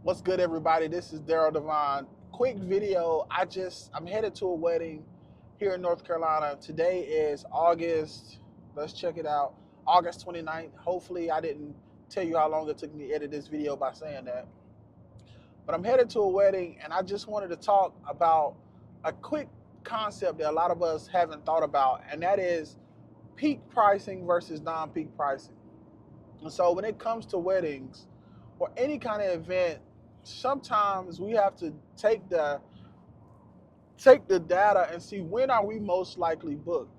What's good, everybody? This is Daryl Devon. Quick video. I'm headed to a wedding here in North Carolina. Today is August, let's check it out, August 29th. Hopefully, I didn't tell you how long it took me to edit this video by saying that. But I'm headed to a wedding, and I just wanted to talk about a quick concept that a lot of us haven't thought about, and that is peak pricing versus non peak pricing. And so, when it comes to weddings or any kind of event, sometimes we have to take the data and see when are we most likely booked.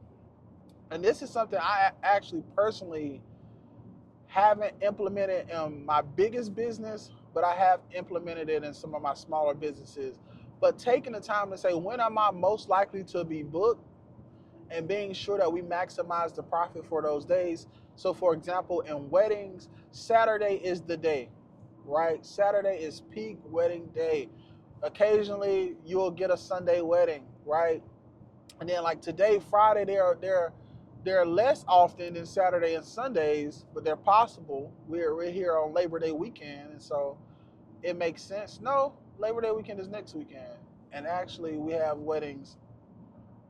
And this is something I actually personally haven't implemented in my biggest business, but I have implemented it in some of my smaller businesses. But taking the time to say, when am I most likely to be booked, and being sure that we maximize the profit for those days. So, for example, in weddings, Saturday is the day, right? Saturday is peak wedding day. Occasionally, you'll get a Sunday wedding, right? And then, like today, Friday, they're less often than Saturday and Sundays, but they're possible. We're here on Labor Day weekend, and so it makes sense. No, Labor Day weekend is next weekend, and actually, we have weddings.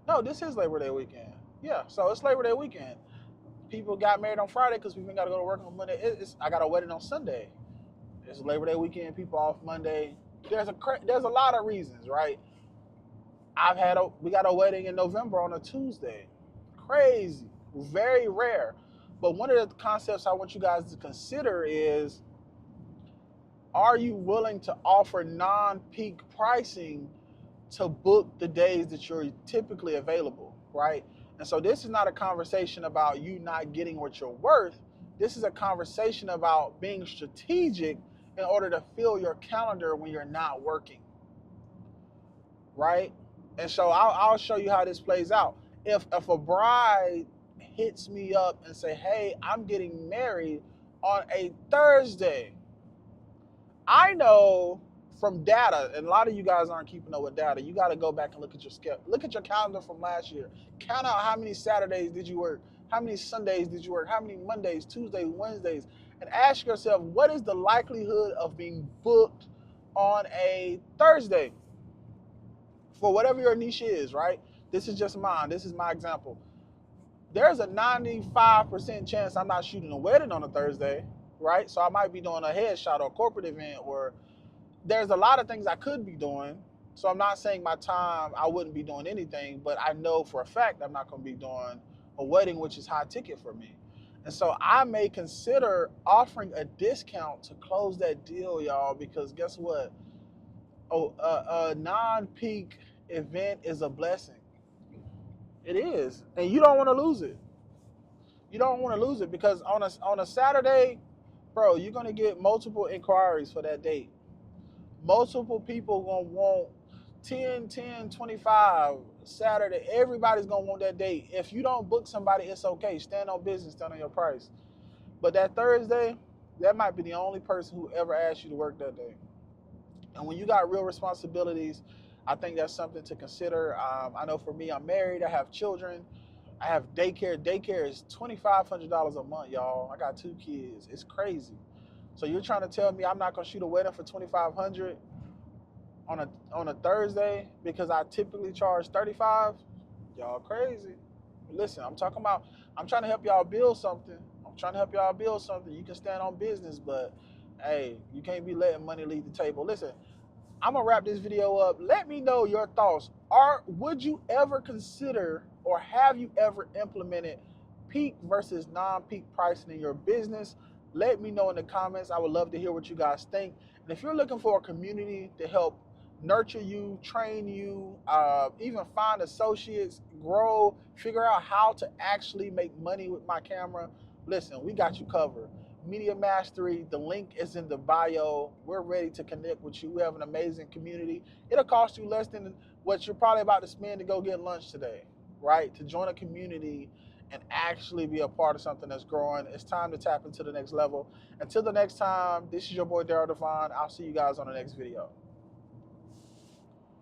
No, this is Labor Day weekend. Yeah, so it's Labor Day weekend. People got married on Friday because people got to go to work on Monday. I got a wedding on Sunday. It's Labor Day weekend. People off Monday. There's a lot of reasons, right? We got a wedding in November on a Tuesday. Crazy, very rare. But one of the concepts I want you guys to consider is: are you willing to offer non-peak pricing to book the days that you're typically available, right? And so this is not a conversation about you not getting what you're worth. This is a conversation about being strategic in order to fill your calendar when you're not working, right? And so I'll show you how this plays out. If a bride hits me up and say, "Hey, I'm getting married on a Thursday," I know from data, and a lot of you guys aren't keeping up with data. You got to go back and look at your calendar from last year. Count out how many Saturdays did you work, how many Sundays did you work, how many Mondays, Tuesdays, Wednesdays, and ask yourself, what is the likelihood of being booked on a Thursday for whatever your niche is, right? This is just mine. This is my example. There's a 95% chance I'm not shooting a wedding on a Thursday, right? So I might be doing a headshot or a corporate event, or there's a lot of things I could be doing. So I'm not saying my time I wouldn't be doing anything, but I know for a fact I'm not going to be doing a wedding, which is high ticket for me. And so I may consider offering a discount to close that deal, y'all, because guess what? A non-peak event is a blessing. It is, and you don't want to lose it. You don't want to lose it because on a Saturday, bro, you're gonna get multiple inquiries for that date. Multiple people gonna want 10, 10, 25 Saturday. Everybody's gonna want that date. If you don't book somebody, it's okay. Stand on business, stand on your price. But that Thursday, that might be the only person who ever asked you to work that day. And when you got real responsibilities, I think that's something to consider. I know for me, I'm married, I have children, I have daycare. Daycare is $2,500 a month, y'all. I got 2 kids. It's crazy. So you're trying to tell me I'm not gonna shoot a wedding for 2,500 on a Thursday because I typically charge 35? Y'all crazy. Listen, I'm trying to help y'all build something. I'm trying to help y'all build something. You can stand on business, but hey, you can't be letting money leave the table. Listen, I'm gonna wrap this video up. Let me know your thoughts. Would you ever consider, or have you ever implemented peak versus non-peak pricing in your business? Let me know in the comments. I would love to hear what you guys think. And if you're looking for a community to help nurture you, train you, even find associates, grow, figure out how to actually make money with my camera, listen, we got you covered. Media Mastery, the link is in the bio. We're ready to connect with you. We have an amazing community. It'll cost you less than what you're probably about to spend to go get lunch today, right? To join a community and actually be a part of something that's growing. It's time to tap into the next level. Until the next time, this is your boy Daryl Devon. I'll see you guys on the next video.